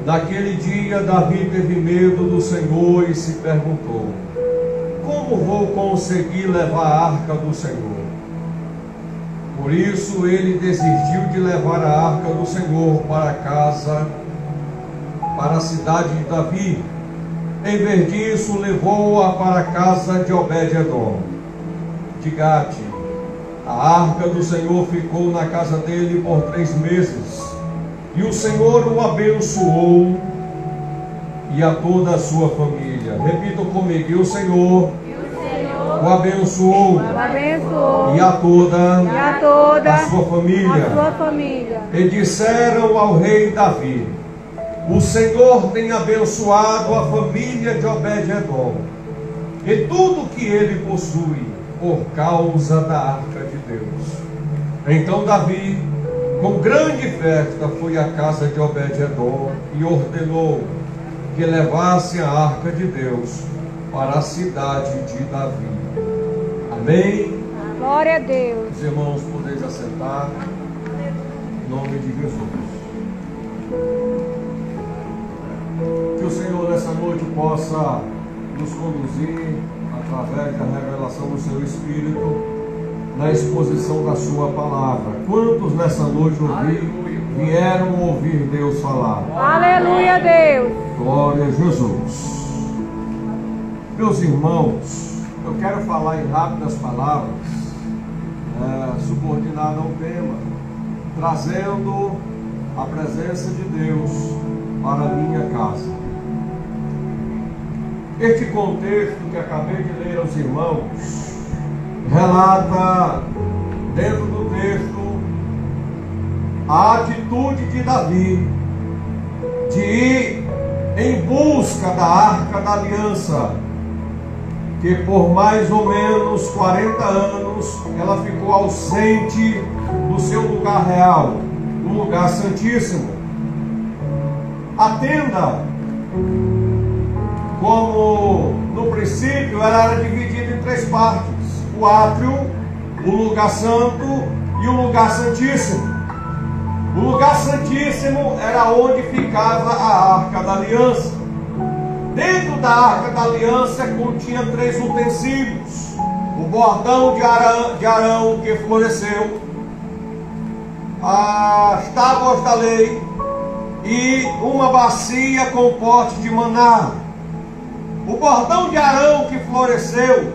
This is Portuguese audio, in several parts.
Naquele dia, Davi teve medo do Senhor e se perguntou: como vou conseguir levar a arca do Senhor? Por isso ele desistiu de levar a arca do Senhor para casa, para a cidade de Davi. Em vez disso, levou-a para a casa de Obed-edom de Gate. A arca do Senhor ficou na casa dele por 3 meses. E o Senhor o abençoou e a toda a sua família. Repitam comigo: e o Senhor o abençoou e a toda a sua família. E disseram ao rei Davi: o Senhor tem abençoado a família de Obed-edom e tudo que ele possui por causa da arca de Deus. Então Davi, com grande festa, foi à casa de Obed-edom e ordenou que levasse a arca de Deus para a cidade de Davi. Amém? Glória a Deus. Os irmãos, podeis assentar. Em nome de Jesus. Que o Senhor nessa noite possa nos conduzir através da revelação do seu Espírito na exposição da sua palavra. Quantos nessa noite vieram ouvir Deus falar? Aleluia, Deus. Glória a Jesus. Meus irmãos, eu quero falar em rápidas palavras, subordinado ao tema, trazendo a presença de Deus para a minha casa. Este contexto que acabei de ler aos irmãos relata dentro do texto a atitude de Davi de ir em busca da arca da aliança, que por mais ou menos 40 anos ela ficou ausente do seu lugar real, do lugar santíssimo. A tenda, como no princípio, ela era dividida em 3 partes: o átrio, o lugar santo e o lugar santíssimo. O lugar santíssimo era onde ficava a arca da aliança. Dentro da arca da aliança continha 3 utensílios: o bordão de Arão que floresceu, as tábuas da lei e uma bacia com pote de maná. O bordão de Arão que floresceu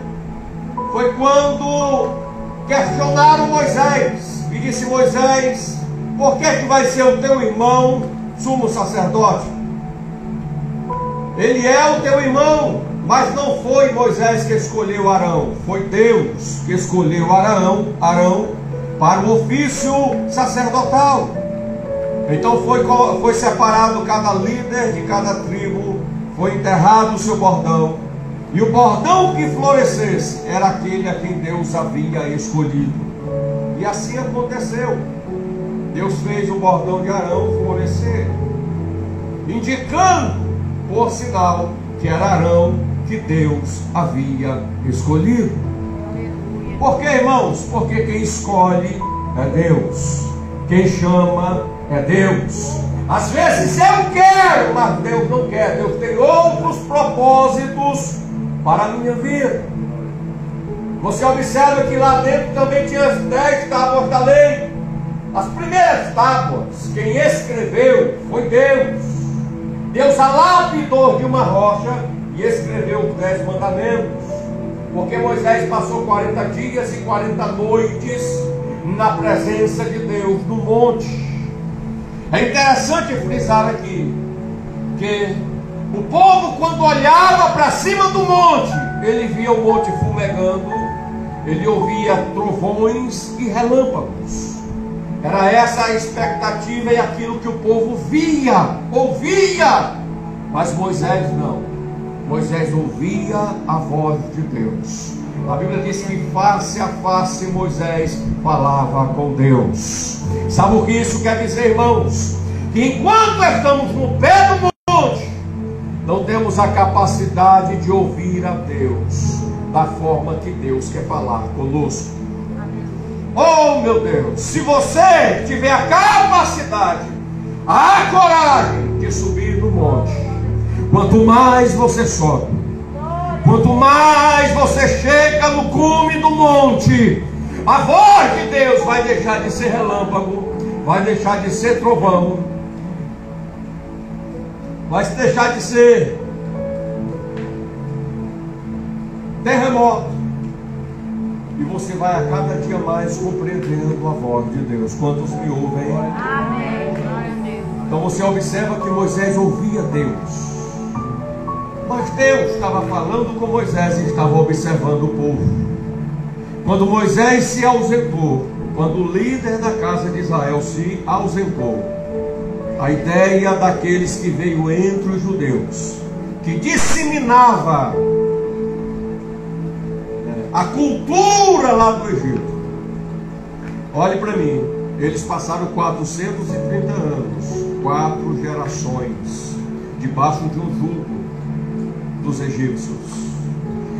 foi quando questionaram Moisés e disse: Moisés, por que vai ser o teu irmão sumo sacerdote? Ele é o teu irmão, mas não foi Moisés que escolheu Arão, foi Deus que escolheu Arão para o ofício sacerdotal. Então foi separado cada líder de cada tribo, foi enterrado o seu bordão, e o bordão que florescesse era aquele a quem Deus havia escolhido. E assim aconteceu. Deus fez o bordão de Arão florescer, indicando, por sinal, que era Arão que Deus havia escolhido. Por que, irmãos? Porque quem escolhe é Deus, quem chama é Deus. Às vezes eu quero, mas Deus não quer. Deus tem outros propósitos para a minha vida. Você observa que lá dentro também tinha as 10 tábuas da lei. As primeiras tábuas, quem escreveu foi Deus. Deus a lapidou de uma rocha e escreveu os 10 mandamentos. Porque Moisés passou 40 dias e 40 noites na presença de Deus no monte. É interessante frisar aqui que o povo, quando olhava para cima do monte, ele via o monte fumegando, ele ouvia trovões e relâmpagos. Era essa a expectativa e aquilo que o povo via, ouvia. Mas Moisés não. Moisés ouvia a voz de Deus. A Bíblia diz que face a face Moisés falava com Deus. Sabe o que isso quer dizer, irmãos? Que enquanto estamos no pé do monte, não temos a capacidade de ouvir a Deus da forma que Deus quer falar conosco. Oh meu Deus, se você tiver a capacidade, a coragem de subir no monte, quanto mais você sobe, quanto mais você chega no cume do monte, a voz de Deus vai deixar de ser relâmpago, vai deixar de ser trovão, vai deixar de ser terremoto, e você vai a cada dia mais compreendendo a voz de Deus. Quantos me ouvem? Amém. Glória a Deus. Então você observa que Moisés ouvia Deus, mas Deus estava falando com Moisés e estava observando o povo. Quando Moisés se ausentou, quando o líder da casa de Israel se ausentou, a ideia daqueles que veio entre os judeus, que disseminava a cultura lá do Egito. Olhe para mim, eles passaram 430 anos, 4 gerações, debaixo de um jugo dos egípcios.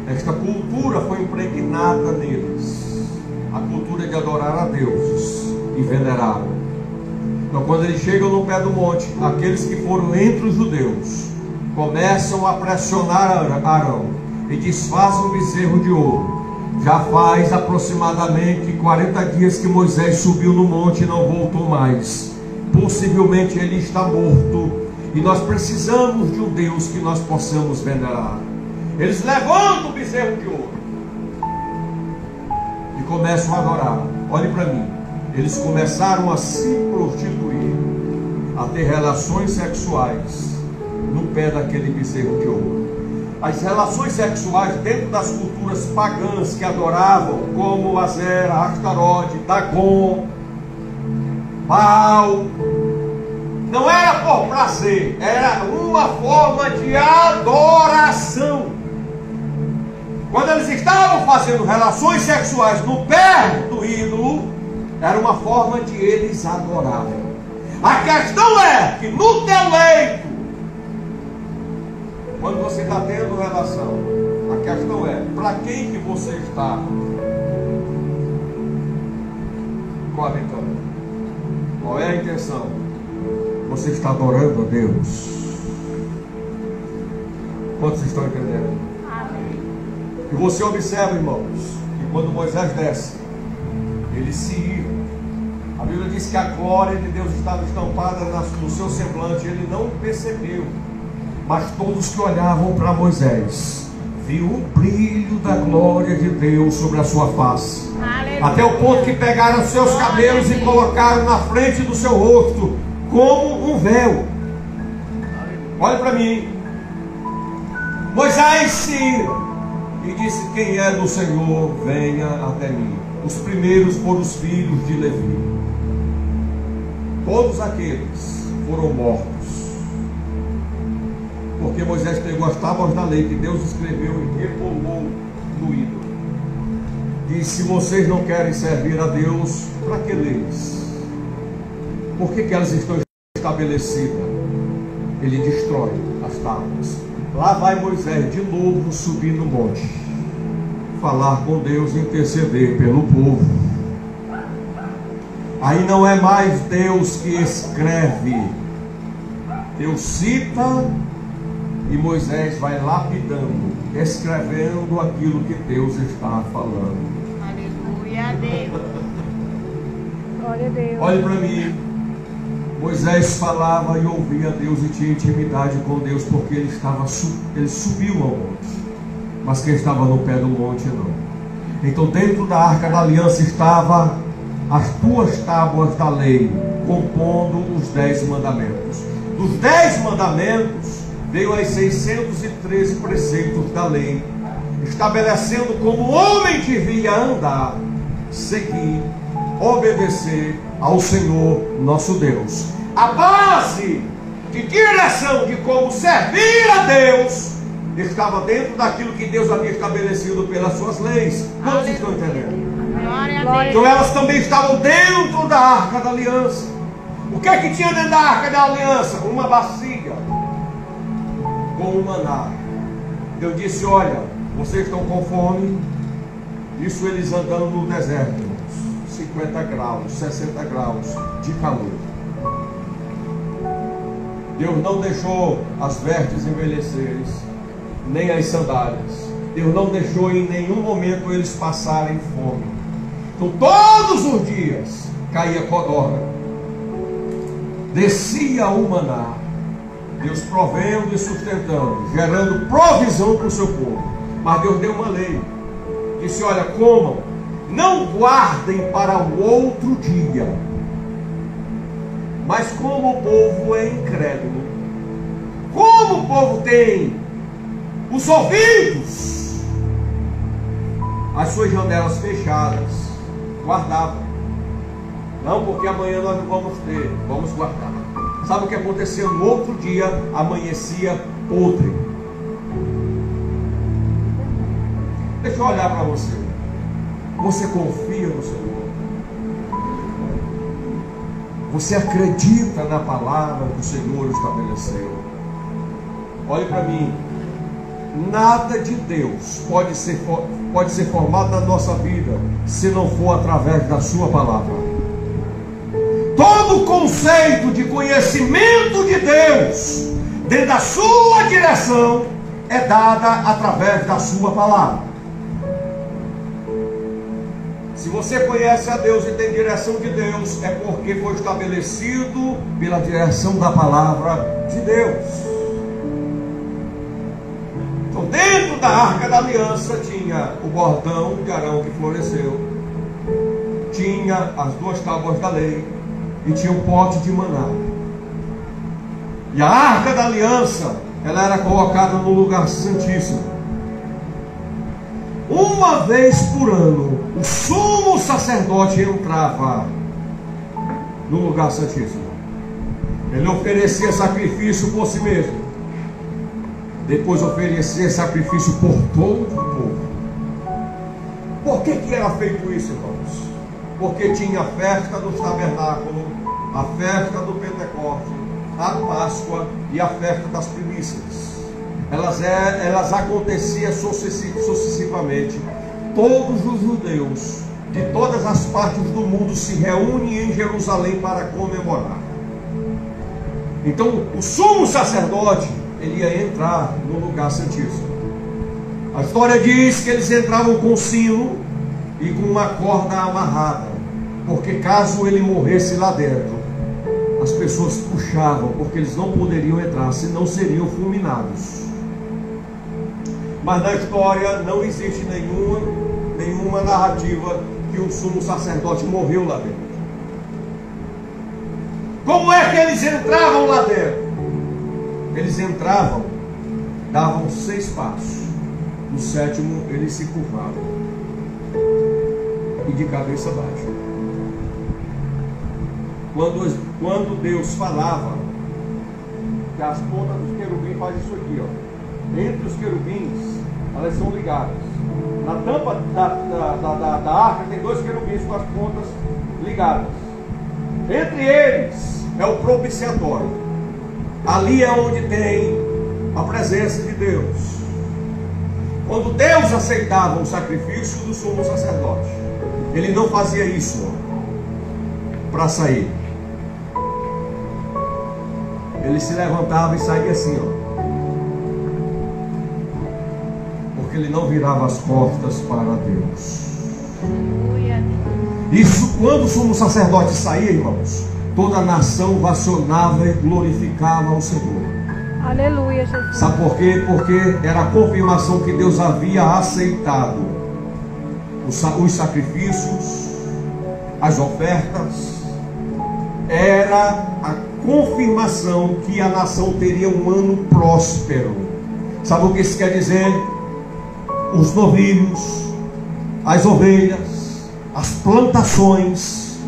Esta cultura foi impregnada neles, a cultura de adorar a deuses e venerá-lo. Então, quando eles chegam no pé do monte, aqueles que foram entre os judeus começam a pressionar Arão e desfazem o bezerro de ouro. Já faz aproximadamente 40 dias que Moisés subiu no monte e não voltou mais. Possivelmente ele está morto, e nós precisamos de um Deus que nós possamos venerar. Eles levantam o bezerro de ouro e começam a adorar. Olhe para mim, eles começaram a se prostituir, a ter relações sexuais no pé daquele bezerro de ouro. As relações sexuais dentro das culturas pagãs que adoravam, como Azera, Astarote, Dagon, Baal, não era por prazer, era uma forma de adoração. Quando eles estavam fazendo relações sexuais no pé do ídolo, era uma forma de eles adorarem. A questão é que no teu leito, quando você está tendo relação, a questão é, para quem que você está coabitando? Qual é a intenção? Você está adorando a Deus? Quantos estão entendendo? Amém. E você observa, irmãos, que quando Moisés desce, eles se iam. A Bíblia diz que a glória de Deus estava estampada no seu semblante. Ele não percebeu, mas todos que olhavam para Moisés viu o brilho da glória de Deus sobre a sua face. Aleluia. Até o ponto que pegaram seus cabelos e colocaram na frente do seu rosto como um véu. Olha para mim. Moisés se e disse: quem é do Senhor, venha até mim. Os primeiros foram os filhos de Levi. Todos aqueles foram mortos, porque Moisés pegou as tábuas da lei que Deus escreveu e recolou no ídolo. Disse: se vocês não querem servir a Deus, para que leis? Por que elas estão estabelecidas? Ele destrói as tábuas. Lá vai Moisés de novo subir no monte, falar com Deus e interceder pelo povo. Aí não é mais Deus que escreve, Deus cita e Moisés vai lapidando, escrevendo aquilo que Deus está falando. Aleluia a Deus. Glória a Deus. Olhe para mim. Moisés falava e ouvia Deus e tinha intimidade com Deus, porque ele subiu ao monte, mas quem estava no pé do monte não. Então dentro da arca da aliança estava as 2 tábuas da lei, compondo os 10 mandamentos. Dos 10 mandamentos veio as 613 preceitos da lei, estabelecendo como o homem devia andar, seguir, obedecer ao Senhor nosso Deus. A base de direção de como servir a Deus estava dentro daquilo que Deus havia estabelecido pelas suas leis. Quantos estão entendendo? Glória a Deus. Então elas também estavam dentro da arca da aliança. O que é que tinha dentro da arca da aliança? Uma bacia com o maná. Deus disse: olha, vocês estão com fome. Isso eles andando no deserto, 50 graus, 60 graus de calor. Deus não deixou as vestes envelhecerem, nem as sandálias. Deus não deixou em nenhum momento eles passarem fome. Então todos os dias caía codorna, descia o maná, Deus provendo e sustentando, gerando provisão para o seu povo. Mas Deus deu uma lei, disse: olha, comam, não guardem para o outro dia. Mas como o povo é incrédulo, como o povo tem os ouvidos, as suas janelas fechadas, guardavam. Não, porque amanhã nós não vamos ter, vamos guardar. Sabe o que aconteceu? No outro dia amanhecia podre. Deixa eu olhar para você. Você confia no Senhor? Você acredita na palavra que o Senhor estabeleceu? Olhe para mim. Nada de Deus pode ser formado na nossa vida se não for através da sua palavra. Todo o conceito de conhecimento de Deus dentro da sua direção é dada através da sua palavra. Se você conhece a Deus e tem direção de Deus, é porque foi estabelecido pela direção da palavra de Deus. Então, dentro da Arca da Aliança tinha o bordão de Arão que floresceu, tinha as 2 tábuas da lei e tinha um pote de maná. E a Arca da Aliança, ela era colocada no lugar santíssimo. Uma vez por ano, o sumo sacerdote entrava no lugar santíssimo. Ele oferecia sacrifício por si mesmo, depois oferecia sacrifício por todo o povo. Por que era feito isso, irmãos? Porque tinha a festa dos tabernáculos, a festa do Pentecoste, a Páscoa e a festa das primícias. Elas aconteciam sucessivamente. Todos os judeus de todas as partes do mundo se reúnem em Jerusalém para comemorar. Então o sumo sacerdote, ele ia entrar no lugar santíssimo. A história diz que eles entravam com sino e com uma corda amarrada, porque caso ele morresse lá dentro, as pessoas puxavam, porque eles não poderiam entrar, senão seriam fulminados. Mas na história não existe nenhuma narrativa que o sumo sacerdote morreu lá dentro. Como é que eles entravam lá dentro? Eles entravam, davam 6 passos. No 7º eles se curvavam e de cabeça baixa. Quando Deus falava, que as pontas dos querubins fazem isso aqui, ó. Entre os querubins, elas são ligadas. Na tampa da arca tem 2 querubins com as pontas ligadas. Entre eles é o propiciatório. Ali é onde tem a presença de Deus. Quando Deus aceitava o sacrifício do sumo sacerdote, ele não fazia isso para sair. Ele se levantava e saía assim, ó. Porque ele não virava as costas para Deus. Isso, quando o sumo sacerdote saía, irmãos, toda a nação vacionava e glorificava ao Senhor. Aleluia, Jesus. Sabe por quê? Porque era a confirmação que Deus havia aceitado os sacrifícios, as ofertas. Era a confirmação que a nação teria um ano próspero. Sabe o que isso quer dizer? Os novilhos, as ovelhas, as plantações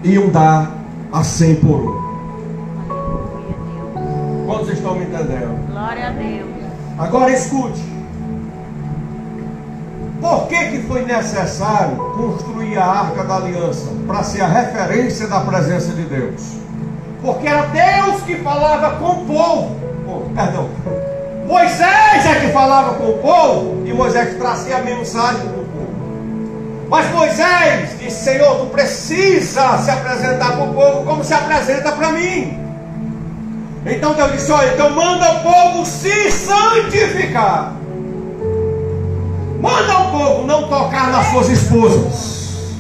iam dar a 100 por 1. Quantos estão me entendendo? Glória a Deus. Agora escute. Por que foi necessário construir a Arca da Aliança? Para ser a referência da presença de Deus. Porque era Deus que falava com o povo. Moisés é que falava com o povo, e Moisés trazia a mensagem para o povo. Mas Moisés disse: Senhor, tu precisa se apresentar para o povo como se apresenta para mim. Então Deus disse: olha, então manda o povo se santificar. Manda o povo não tocar nas suas esposas.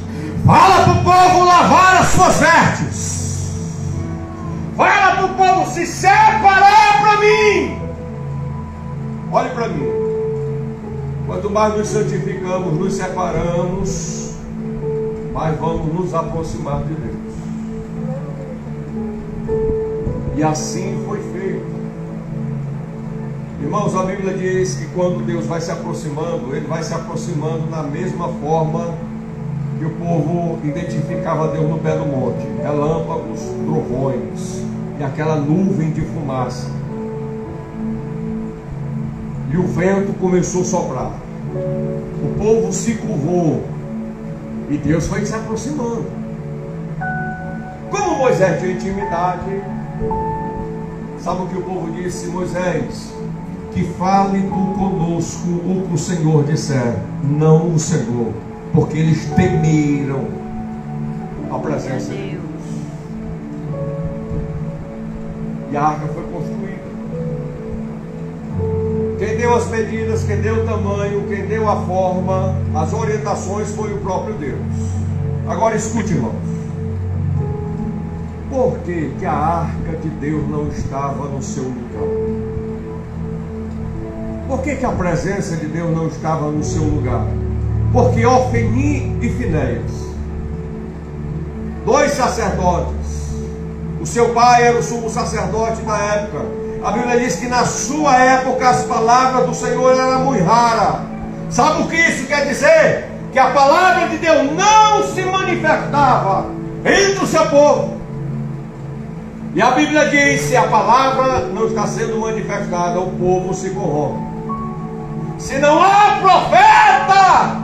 Fala para o povo lavar as suas vestes. Fala para o povo se separar para mim. Olhe para mim. Quanto mais nos santificamos, nos separamos, mais vamos nos aproximar de Deus. E assim foi feito. Irmãos, a Bíblia diz que quando Deus vai se aproximando, Ele vai se aproximando na mesma forma que o povo identificava Deus no pé do monte: relâmpagos, trovões e aquela nuvem de fumaça. E o vento começou a soprar. O povo se curvou e Deus foi se aproximando. Como Moisés tinha intimidade, sabe o que o povo disse? Moisés, que fale tu conosco o que o Senhor disser, não o Senhor, porque eles temeram a presença de Deus. E a arca foi construída. Quem deu as medidas, quem deu o tamanho, quem deu a forma, as orientações foi o próprio Deus. Agora escute, irmãos. Por que a arca de Deus não estava no seu lugar? Por que a presença de Deus não estava no seu lugar? Porque Ofni e Finéias, dois sacerdotes, o seu pai era o sumo sacerdote da época. A Bíblia diz que na sua época as palavras do Senhor eram muito raras. Sabe o que isso quer dizer? Que a palavra de Deus não se manifestava entre o seu povo. E a Bíblia diz: se a palavra não está sendo manifestada, o povo se corrompe. Se não há profeta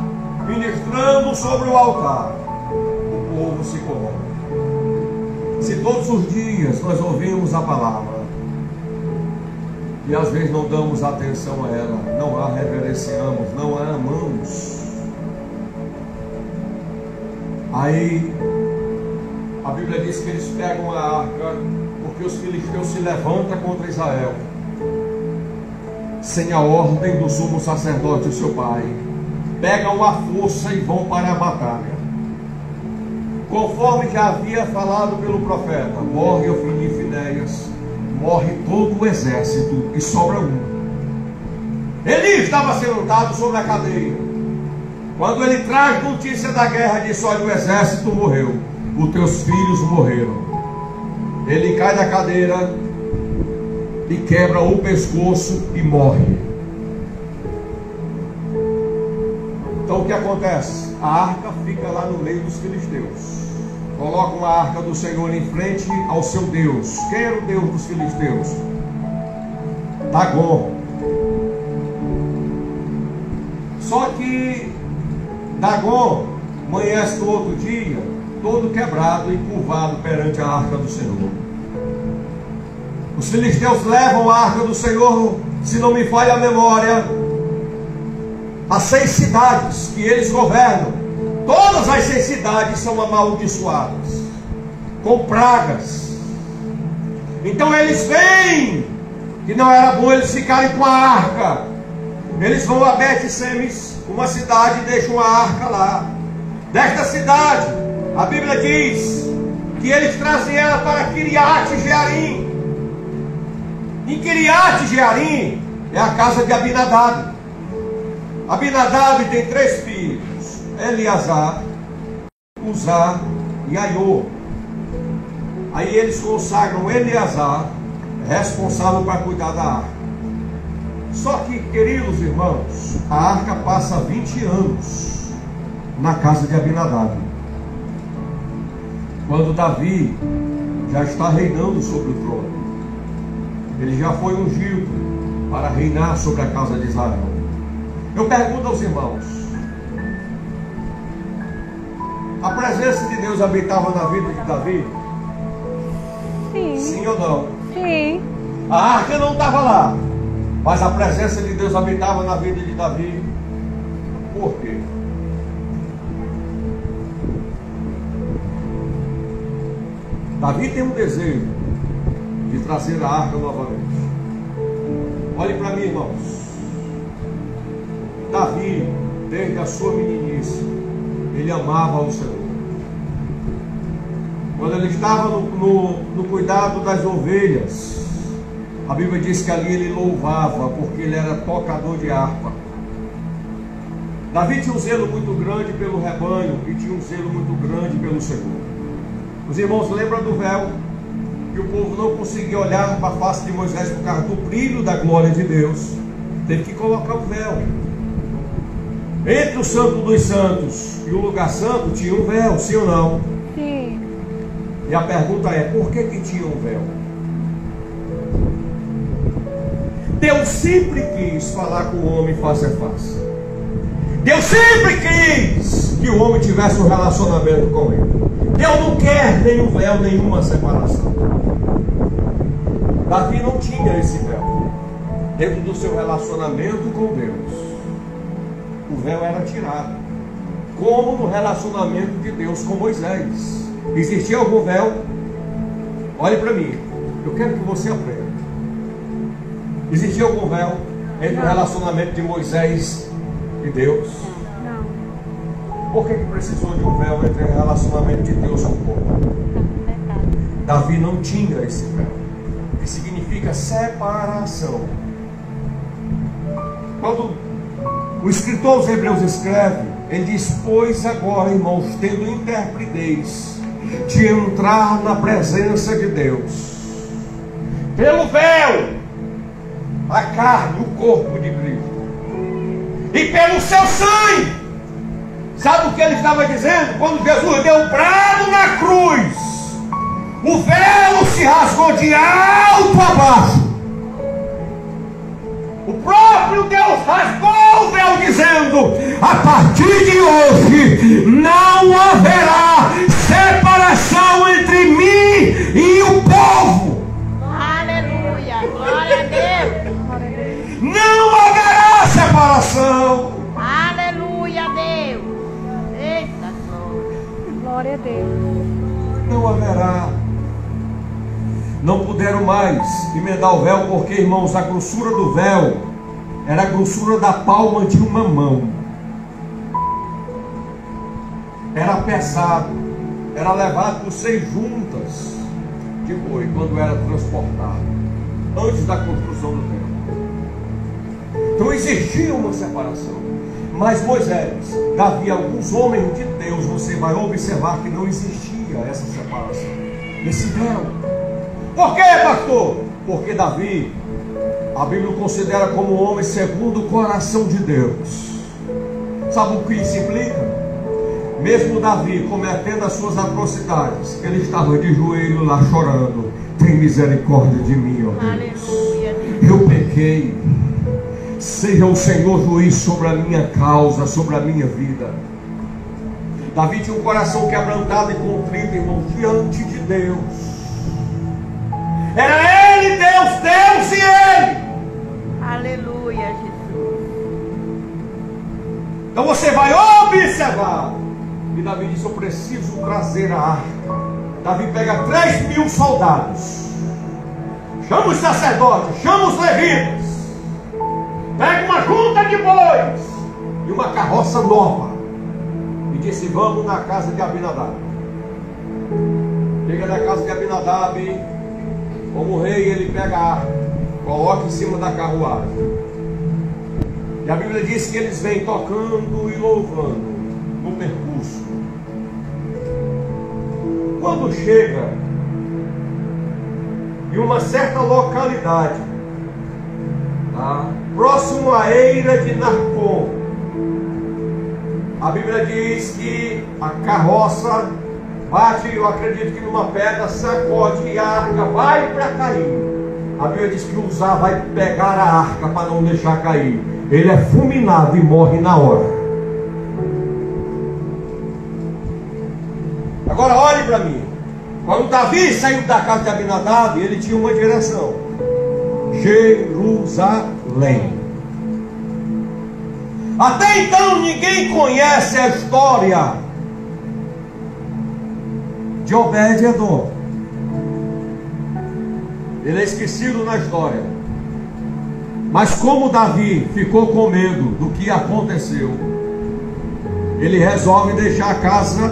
ministrando sobre o altar, o povo se corrompe. Se todos os dias nós ouvimos a palavra e às vezes não damos atenção a ela, não a reverenciamos, não a amamos, aí a Bíblia diz que eles pegam a arca, porque os filisteus se levantam contra Israel, sem a ordem do sumo sacerdote, o seu pai. Pegam a força e vão para a batalha. Conforme já havia falado pelo profeta, morre Ofni e Finéias, morre todo o exército e sobra um. Eli estava sentado sobre a cadeira. Quando ele traz notícia da guerra, diz: olha, o exército morreu, os teus filhos morreram. Ele cai da cadeira e quebra o pescoço e morre. Então o que acontece? A arca fica lá no meio dos filisteus. Colocam a arca do Senhor em frente ao seu Deus. Quem era o Deus dos filisteus? Dagon. Só que Dagon amanhece no outro dia, todo quebrado e curvado perante a arca do Senhor. Os filisteus levam a arca do Senhor, se não me falha a memória, as 6 cidades que eles governam. Todas as 6 cidades são amaldiçoadas, com pragas. Então eles veem que não era bom eles ficarem com a arca. Eles vão a Bet-Semes, uma cidade, e deixam a arca lá. Desta cidade, a Bíblia diz que eles trazem ela para Kiriat-Jearim. Em Kiriat-Jearim é a casa de Abinadab. Abinadab tem 3 filhos: Eleazar, Uzá e Aiô. Aí eles consagram Eleazar responsável para cuidar da arca. Só que, queridos irmãos, a arca passa 20 anos na casa de Abinadab. Quando Davi já está reinando sobre o trono, ele já foi ungido para reinar sobre a casa de Israel. Eu pergunto aos irmãos: a presença de Deus habitava na vida de Davi? Sim. Sim ou não? Sim. A arca não estava lá, mas a presença de Deus habitava na vida de Davi. Por quê? Davi tem um desejo de trazer a arca novamente. Olhe para mim, irmãos. Davi, desde a sua meninice, ele amava o Senhor. Quando ele estava no cuidado das ovelhas, a Bíblia diz que ali ele louvava, porque ele era tocador de harpa. Davi tinha um zelo muito grande pelo rebanho e tinha um zelo muito grande pelo Senhor. Os irmãos lembram do véu? Que o povo não conseguia olhar para a face de Moisés por causa do brilho da glória de Deus. Teve que colocar o véu. Entre o Santo dos Santos e o lugar santo tinha um véu, sim ou não? Sim. E a pergunta é, por que tinha um véu? Deus sempre quis falar com o homem face a face. Deus sempre quis que o homem tivesse um relacionamento com ele. Deus não quer nenhum véu, nenhuma separação. Davi não tinha esse véu. Dentro do seu relacionamento com Deus, o véu era tirado. Como no relacionamento de Deus com Moisés. Existia algum véu? Olhe para mim. Eu quero que você aprenda. Existia algum véu entre o relacionamento de Moisés e Deus? Não. Por que precisou de um véu entre o relacionamento de Deus com o povo? Davi não tinha esse véu, que significa separação. Quando o escritor aos Hebreus escreve, ele diz: pois agora, irmãos, tendo intrepidez de entrar na presença de Deus, pelo véu, a carne, o corpo de Cristo, e pelo seu sangue. Sabe o que ele estava dizendo? Quando Jesus deu um brado na cruz, o véu se rasgou de alto a baixo. O próprio Deus rasgou o véu, dizendo: a partir de hoje não haverá separação entre mim e o povo. Aleluia. Glória a Deus. Não haverá separação. Aleluia, Deus. Eita, glória a Deus. Não haverá. Não puderam mais emendar o véu, porque, irmãos, a grossura do véu era a grossura da palma de uma mão. Era pesado. Era levado por 6 juntas de boi quando era transportado, antes da construção do templo. Então existia uma separação. Mas Moisés, Davi, alguns homens de Deus, você vai observar que não existia essa separação, esse véu. Por quê, pastor? Porque Davi, a Bíblia o considera como um homem segundo o coração de Deus. Sabe o que isso implica? Mesmo Davi cometendo as suas atrocidades, ele estava de joelho lá chorando: tem misericórdia de mim, ó Deus. Eu pequei. Seja o Senhor juiz sobre a minha causa, sobre a minha vida. Davi tinha um coração quebrantado e contrito, irmão, diante de Deus. Era ele, Deus, Deus e ele. Aleluia, Jesus. Então você vai observar. E Davi disse: eu preciso trazer a arca. Davi pega 3.000 soldados, chama os sacerdotes, chama os levitas, pega uma junta de bois e uma carroça nova, e disse: vamos na casa de Abinadab. Chega na casa de Abinadab, como rei, ele pega a arca, coloca em cima da carruagem. E a Bíblia diz que eles vêm tocando e louvando no percurso. Quando chega em uma certa localidade, próximo à eira de Narcom, a Bíblia diz que a carroça bate, eu acredito que numa pedra, sacode e a arca vai para cair. A Bíblia diz que Uzá vai pegar a arca para não deixar cair. Ele é fulminado e morre na hora. Agora olhe para mim. Quando Davi saiu da casa de Abinadab, ele tinha uma direção: Jerusalém. Até então ninguém conhece a história de Obed-Edom. Ele é esquecido na história. Mas como Davi ficou com medo do que aconteceu, ele resolve deixar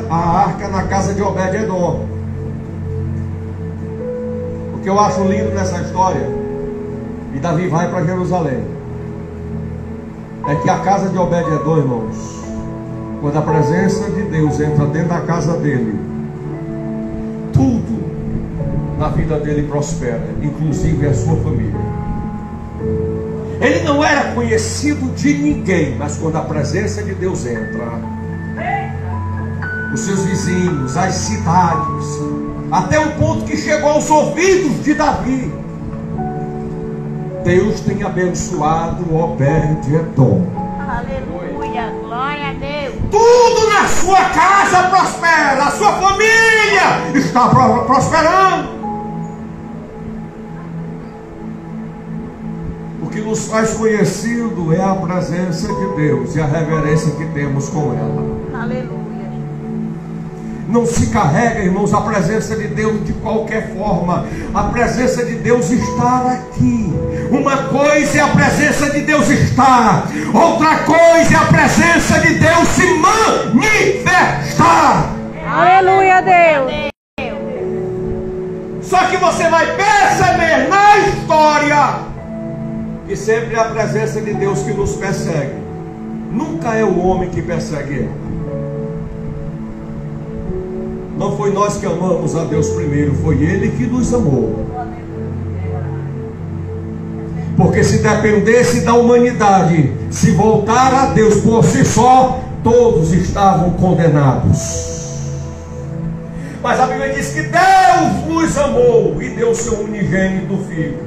a arca na casa de Obed-edom. O que eu acho lindo nessa história, e Davi vai para Jerusalém, é que a casa de Obed-edom, irmãos, quando a presença de Deus entra dentro da casa dele, tudo na vida dele prospera, inclusive a sua família. Ele não era conhecido de ninguém, mas quando a presença de Deus entra, os seus vizinhos, as cidades, até o ponto que chegou aos ouvidos de Davi, Deus tem abençoado Obed-edom. Aleluia, glória a Deus. Tudo na sua casa prospera, a sua família está prosperando. O que nos faz conhecido é a presença de Deus e a reverência que temos com ela. Aleluia. Não se carrega, irmãos, a presença de Deus de qualquer forma. A presença de Deus está aqui. Uma coisa é a presença de Deus estar, outra coisa é a presença de Deus se manifestar. Aleluia, Deus. Só que você vai perceber na história que sempre é a presença de Deus que nos persegue. Nunca é o homem que persegue ele. Não foi nós que amamos a Deus primeiro, foi Ele que nos amou. Porque se dependesse da humanidade, se voltar a Deus por si só, todos estavam condenados. Mas a Bíblia diz que Deus nos amou e deu seu unigênito Filho,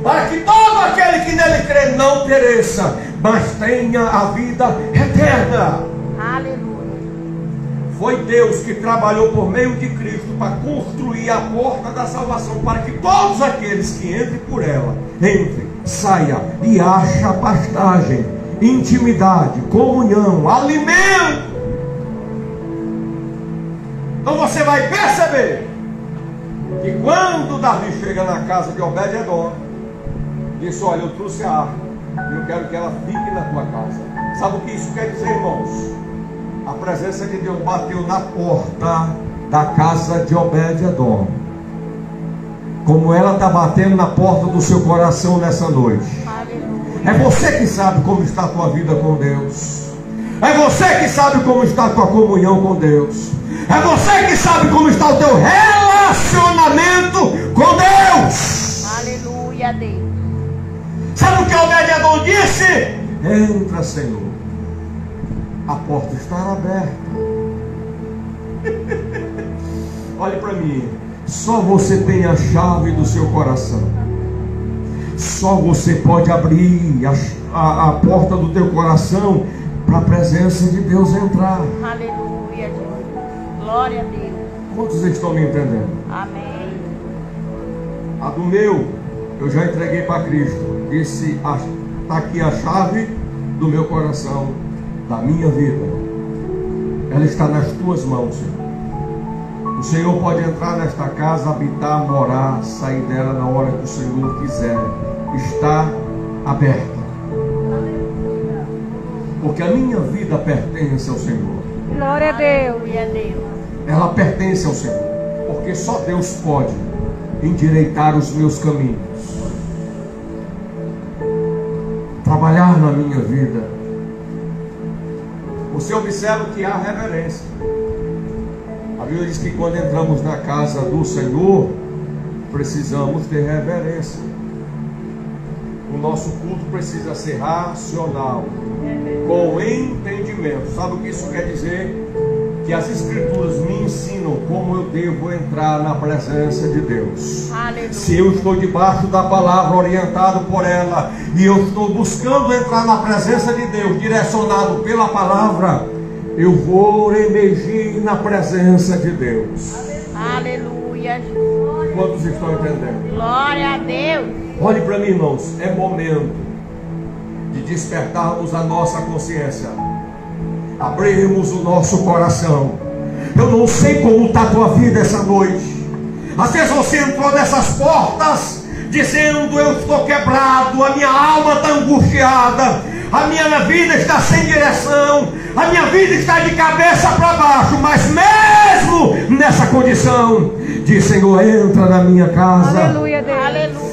para que todo aquele que nele crê não pereça, mas tenha a vida eterna. Aleluia. Foi Deus que trabalhou por meio de Cristo para construir a porta da salvação, para que todos aqueles que entrem por ela, entrem, saiam e achem pastagem, intimidade, comunhão, alimento. Então você vai perceber que quando Davi chega na casa de Obed-edom, disse: olha, eu trouxe a arca, e eu quero que ela fique na tua casa. Sabe o que isso quer dizer, irmãos? A presença de Deus bateu na porta da casa de Obed-edom, como ela está batendo na porta do seu coração nessa noite. É você que sabe como está a tua vida com Deus. É você que sabe como está a tua comunhão com Deus. É você que sabe como está o teu relacionamento com Deus. Aleluia, Deus. Sabe o que Obed-edom disse? Entra, Senhor, a porta está aberta. Olhe para mim. Só você tem a chave do seu coração. Só você pode abrir a porta do teu coração para a presença de Deus entrar. Aleluia, Deus. Glória a Deus. Quantos estão me entendendo? Amém. A do meu, eu já entreguei para Cristo. Disse: está aqui a chave do meu coração, da minha vida. Ela está nas tuas mãos, Senhor. O Senhor pode entrar nesta casa, habitar, morar, sair dela na hora que o Senhor quiser. Está aberta. Porque a minha vida pertence ao Senhor. Glória a Deus. Ela pertence ao Senhor. Porque só Deus pode endireitar os meus caminhos, trabalhar na minha vida. Você observa que há reverência. A Bíblia diz que quando entramos na casa do Senhor, precisamos ter reverência. O nosso culto precisa ser racional, com entendimento. Sabe o que isso quer dizer? Que as Escrituras me ensinam como eu devo entrar na presença de Deus. Aleluia. Se eu estou debaixo da palavra, orientado por ela, e eu estou buscando entrar na presença de Deus, direcionado pela palavra, eu vou emergir na presença de Deus. Aleluia. Quantos estão entendendo? Glória a Deus. Olhe para mim, irmãos, é momento de despertarmos a nossa consciência, abrirmos o nosso coração. Eu não sei como está a tua vida essa noite. Às vezes você entrou nessas portas dizendo: eu estou quebrado, a minha alma está angustiada, a minha vida está sem direção, a minha vida está de cabeça para baixo, mas mesmo nessa condição, diz: Senhor, entra na minha casa. Aleluia, Deus. Aleluia.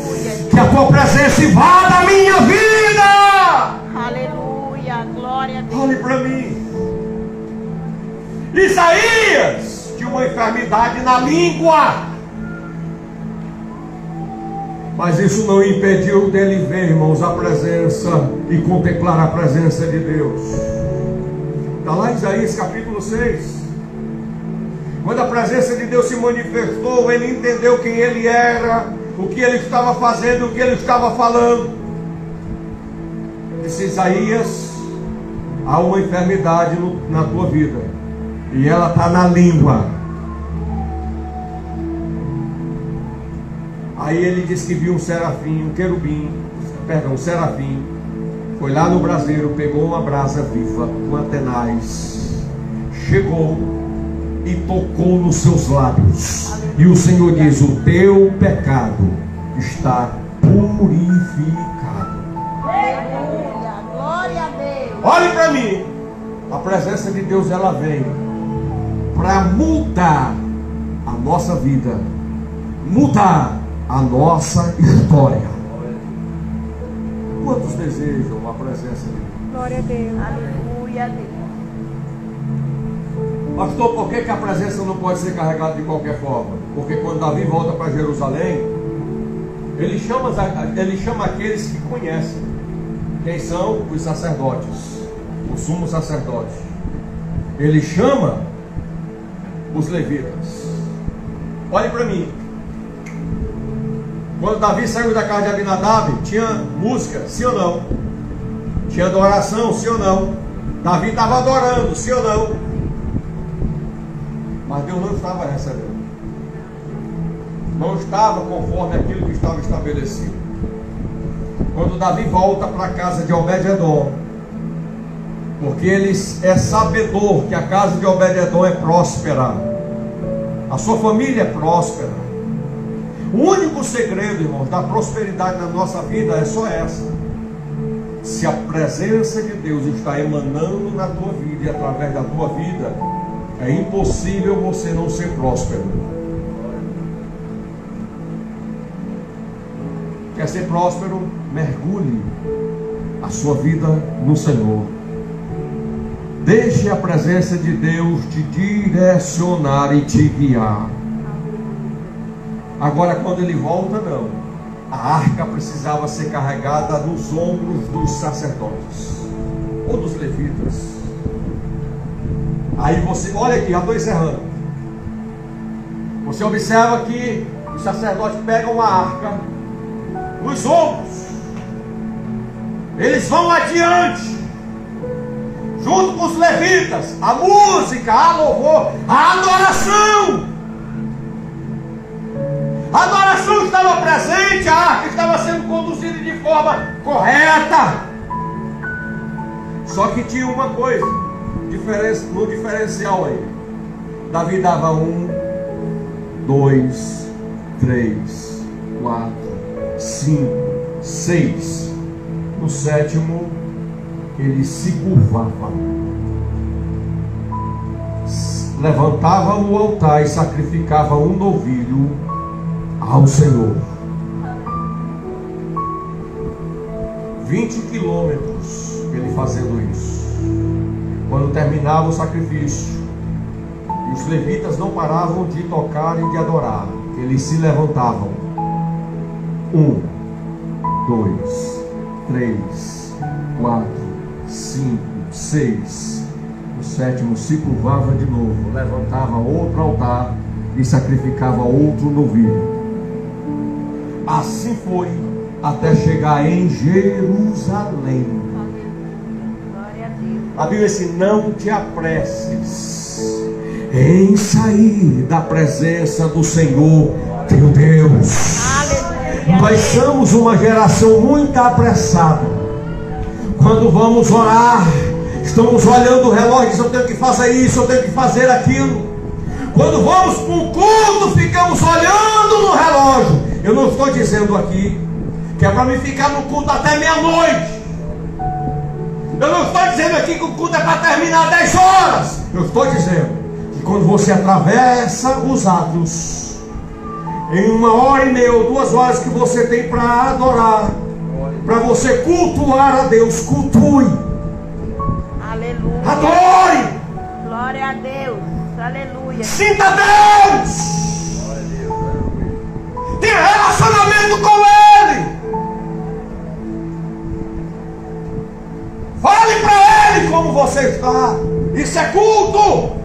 Que a tua presença invada a minha vida. Aleluia, glória a Deus. Olhe para mim. Isaías tinha uma enfermidade na língua, mas isso não impediu dele ver, irmãos, a presença e contemplar a presença de Deus. Está lá em Isaías capítulo 6. Quando a presença de Deus se manifestou, ele entendeu quem ele era, o que ele estava fazendo, o que ele estava falando. Disse: Isaías, há uma enfermidade na tua vida, e ela está na língua. Aí ele disse que viu um serafim, um serafim, foi lá no braseiro, pegou uma brasa viva, uma tenaz, chegou e tocou nos seus lábios. E o Senhor diz: o teu pecado está purificado. Aleluia, glória a Deus. Olhe para mim. A presença de Deus, ela vem para mudar a nossa vida, mudar a nossa história. Quantos desejam a presença de Deus? Glória a Deus. Aleluia a Deus. Pastor, por que a presença não pode ser carregada de qualquer forma? Porque quando Davi volta para Jerusalém, ele chama aqueles que conhecem. Quem são? Os sacerdotes, o sumo sacerdote. Ele chama os levitas. Olhe para mim. Quando Davi saiu da casa de Abinadab, tinha música, sim ou não? Tinha adoração, sim ou não? Davi estava adorando, sim ou não? Mas Deus não estava recebendo. Não estava conforme aquilo que estava estabelecido. Quando Davi volta para a casa de Obed-edom, porque ele é sabedor que a casa de Obed-edom é próspera, a sua família é próspera. O único segredo, irmãos, da prosperidade na nossa vida é só essa: se a presença de Deus está emanando na tua vida e através da tua vida, é impossível você não ser próspero. Quer ser próspero? Mergulhe a sua vida no Senhor. Deixe a presença de Deus te direcionar e te guiar. Agora, quando ele volta, não. A arca precisava ser carregada nos ombros dos sacerdotes ou dos levitas. Aí você, olha aqui, já estou encerrando. Você observa que os sacerdotes pegam a arca nos ombros. Eles vão adiante, junto com os levitas. A música, a louvor, a adoração. A adoração estava presente, a arca estava sendo conduzida de forma correta. Só que tinha uma coisa, no diferencial aí. Davi dava 1, 2, 3, 4, 5, 6. No sétimo, ele se curvava, levantava o altar e sacrificava um novilho ao Senhor. 20 quilômetros ele fazendo isso. Quando terminava o sacrifício, e os levitas não paravam de tocar e de adorar, eles se levantavam. 1, 2, 3, 4, 5, 6. O sétimo se curvava de novo, levantava outro altar e sacrificava outro novilho. Assim foi até chegar em Jerusalém. A Bíblia diz: não te apresses em sair da presença do Senhor teu Deus. Nós somos uma geração muito apressada. Quando vamos orar, estamos olhando o relógio e dizemos: eu tenho que fazer isso, eu tenho que fazer aquilo. Quando vamos para um culto, ficamos olhando no relógio Eu não estou dizendo aqui que é para me ficar no culto até meia-noite. Eu não estou dizendo aqui que o culto é para terminar 10 horas. Eu estou dizendo que quando você atravessa os atos, em 1h30 ou 2 horas que você tem para adorar, para você cultuar a Deus, cultue. Aleluia. Adore. Glória a Deus. Aleluia. Sinta Deus. Tenha relacionamento com Ele. Fale para Ele como você está. Isso é culto.